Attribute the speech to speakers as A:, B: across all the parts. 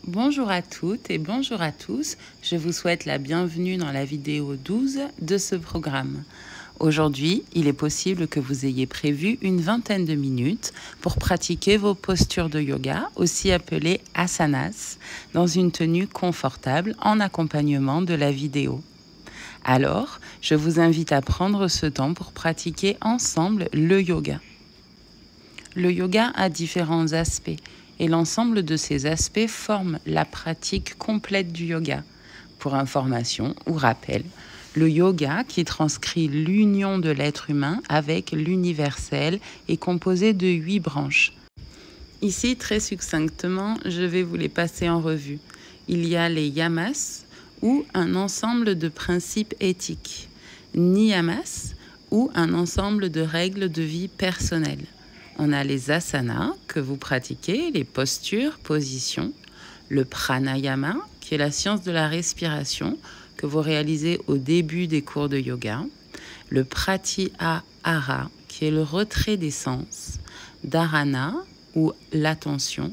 A: Bonjour à toutes et bonjour à tous, je vous souhaite la bienvenue dans la vidéo 12 de ce programme. Aujourd'hui, il est possible que vous ayez prévu une vingtaine de minutes pour pratiquer vos postures de yoga, aussi appelées asanas, dans une tenue confortable en accompagnement de la vidéo. Alors, je vous invite à prendre ce temps pour pratiquer ensemble le yoga. Le yoga a différents aspects et l'ensemble de ces aspects forment la pratique complète du yoga. Pour information ou rappel, le yoga, qui transcrit l'union de l'être humain avec l'universel, est composé de 8 branches. Ici, très succinctement, je vais vous les passer en revue. Il y a les yamas, ou un ensemble de principes éthiques, niyamas, ou un ensemble de règles de vie personnelles. On a les asanas que vous pratiquez, les postures, positions, le pranayama, qui est la science de la respiration que vous réalisez au début des cours de yoga, le pratyahara, qui est le retrait des sens, dharana, ou l'attention,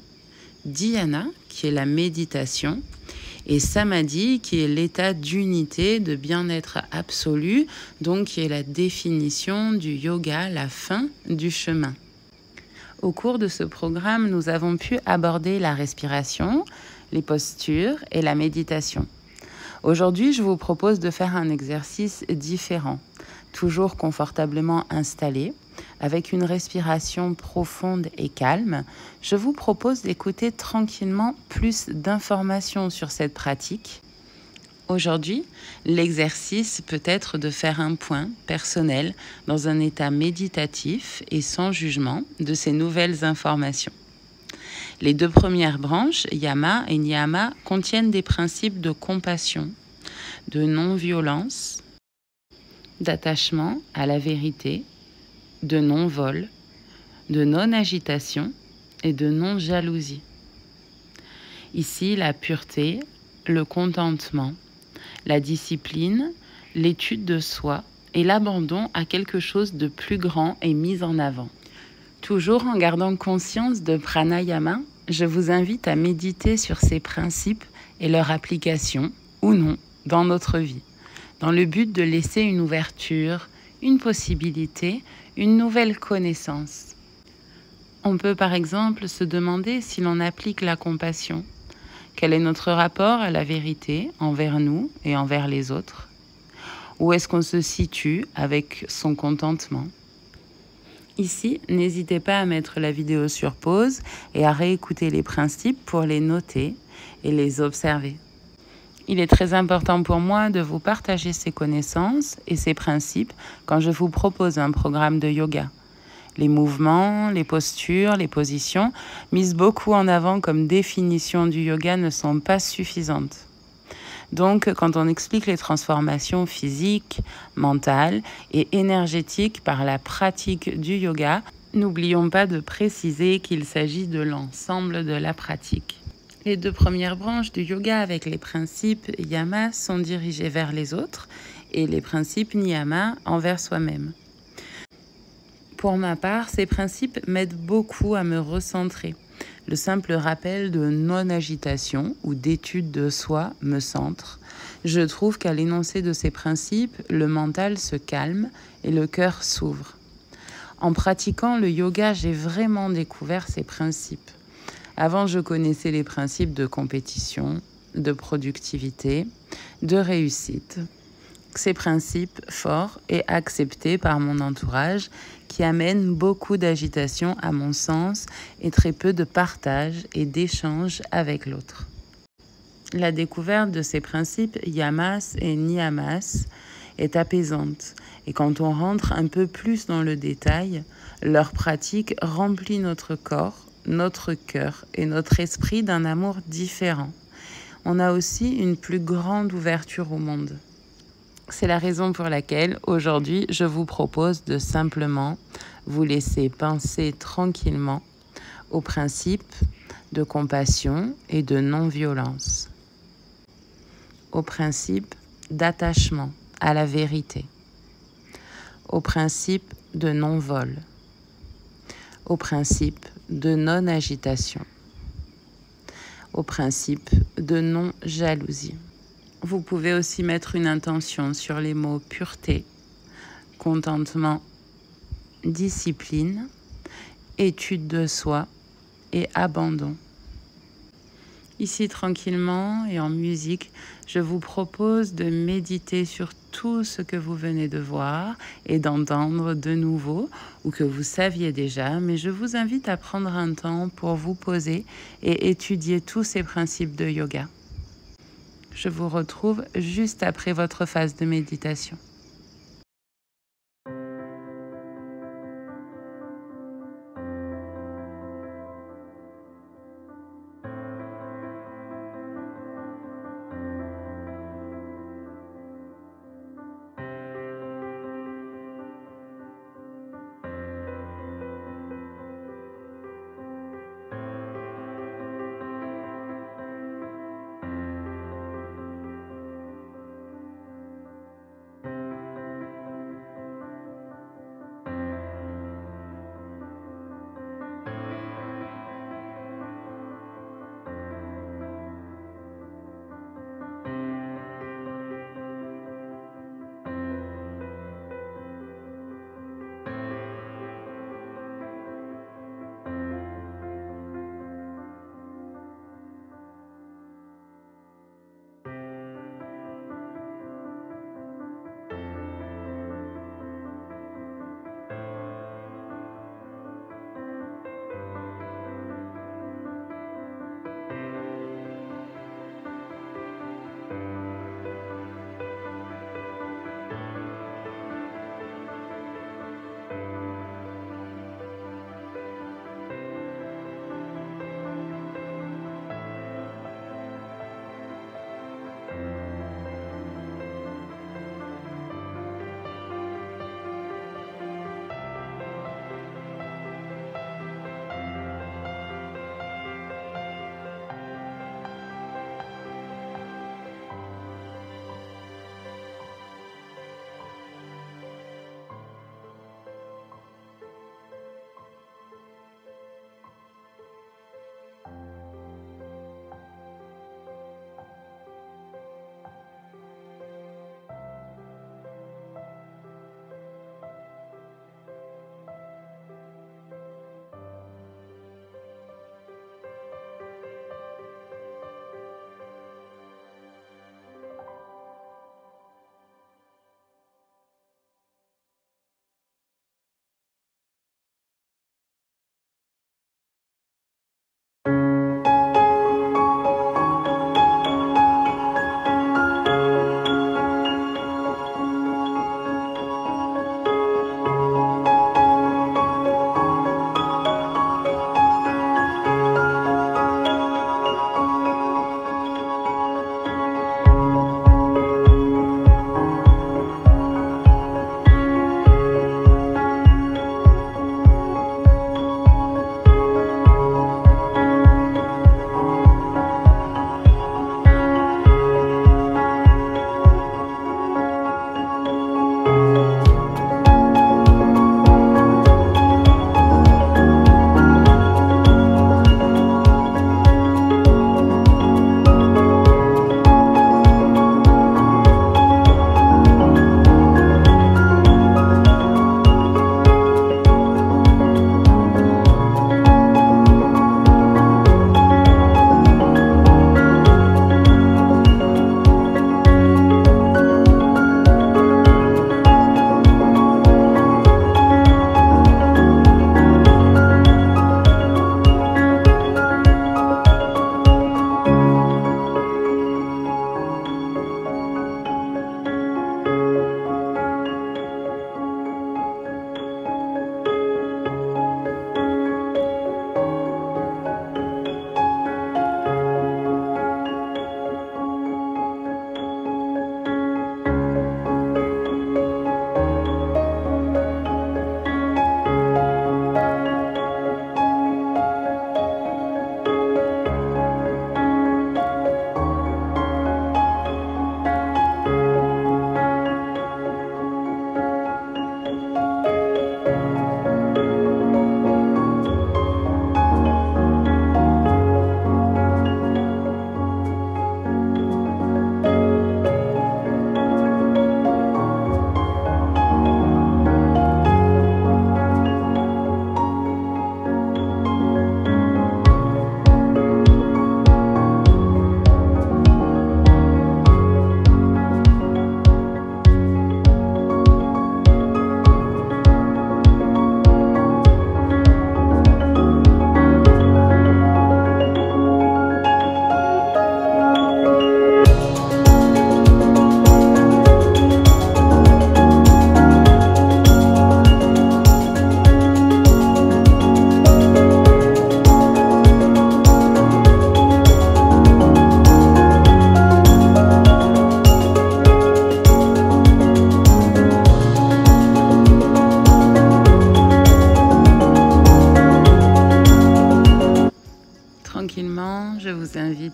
A: dhyana, qui est la méditation, et samadhi, qui est l'état d'unité, de bien-être absolu, donc qui est la définition du yoga, la fin du chemin. Au cours de ce programme, nous avons pu aborder la respiration, les postures et la méditation. Aujourd'hui, je vous propose de faire un exercice différent, toujours confortablement installé, avec une respiration profonde et calme. Je vous propose d'écouter tranquillement plus d'informations sur cette pratique. Aujourd'hui, l'exercice peut être de faire un point personnel dans un état méditatif et sans jugement de ces nouvelles informations. Les 2 premières branches, yama et niyama, contiennent des principes de compassion, de non-violence, d'attachement à la vérité, de non-vol, de non-agitation et de non-jalousie. Ici, la pureté, le contentement, la discipline, l'étude de soi et l'abandon à quelque chose de plus grand est mis en avant. Toujours en gardant conscience de pranayama, je vous invite à méditer sur ces principes et leur application, ou non, dans notre vie, dans le but de laisser une ouverture, une possibilité, une nouvelle connaissance. On peut par exemple se demander si l'on applique la compassion. Quel est notre rapport à la vérité envers nous et envers les autres? Où est-ce qu'on se situe avec son contentement? Ici, n'hésitez pas à mettre la vidéo sur pause et à réécouter les principes pour les noter et les observer. Il est très important pour moi de vous partager ces connaissances et ces principes quand je vous propose un programme de yoga. Les mouvements, les postures, les positions, mises beaucoup en avant comme définition du yoga, ne sont pas suffisantes. Donc, quand on explique les transformations physiques, mentales et énergétiques par la pratique du yoga, n'oublions pas de préciser qu'il s'agit de l'ensemble de la pratique. Les 2 premières branches du yoga avec les principes yama sont dirigées vers les autres et les principes niyama envers soi-même. Pour ma part, ces principes m'aident beaucoup à me recentrer. Le simple rappel de non-agitation ou d'étude de soi me centre. Je trouve qu'à l'énoncé de ces principes, le mental se calme et le cœur s'ouvre. En pratiquant le yoga, j'ai vraiment découvert ces principes. Avant, je connaissais les principes de compétition, de productivité, de réussite. Ces principes forts et acceptés par mon entourage qui amènent beaucoup d'agitation à mon sens et très peu de partage et d'échange avec l'autre. La découverte de ces principes yamas et niyamas est apaisante et quand on rentre un peu plus dans le détail, leur pratique remplit notre corps, notre cœur et notre esprit d'un amour différent. On a aussi une plus grande ouverture au monde. C'est la raison pour laquelle, aujourd'hui, je vous propose de simplement vous laisser penser tranquillement aux principes de compassion et de non-violence, aux principes d'attachement à la vérité, aux principes de non-vol, aux principes de non-agitation, au principe de non-jalousie. Vous pouvez aussi mettre une intention sur les mots pureté, contentement, discipline, étude de soi et abandon. Ici, tranquillement et en musique, je vous propose de méditer sur tout ce que vous venez de voir et d'entendre de nouveau ou que vous saviez déjà, mais je vous invite à prendre un temps pour vous poser et étudier tous ces principes de yoga. Je vous retrouve juste après votre phase de méditation.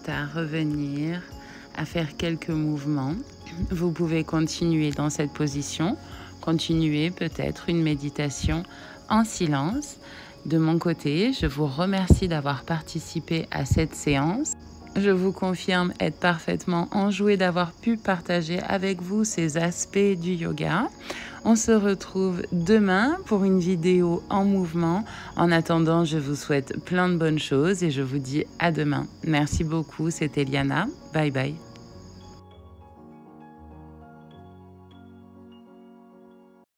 A: invite à revenir, à faire quelques mouvements. Vous pouvez continuer dans cette position, continuer peut-être une méditation en silence. De mon côté, je vous remercie d'avoir participé à cette séance. Je vous confirme être parfaitement enjouée d'avoir pu partager avec vous ces aspects du yoga. On se retrouve demain pour une vidéo en mouvement. En attendant, je vous souhaite plein de bonnes choses et je vous dis à demain. Merci beaucoup, c'était Liana. Bye bye.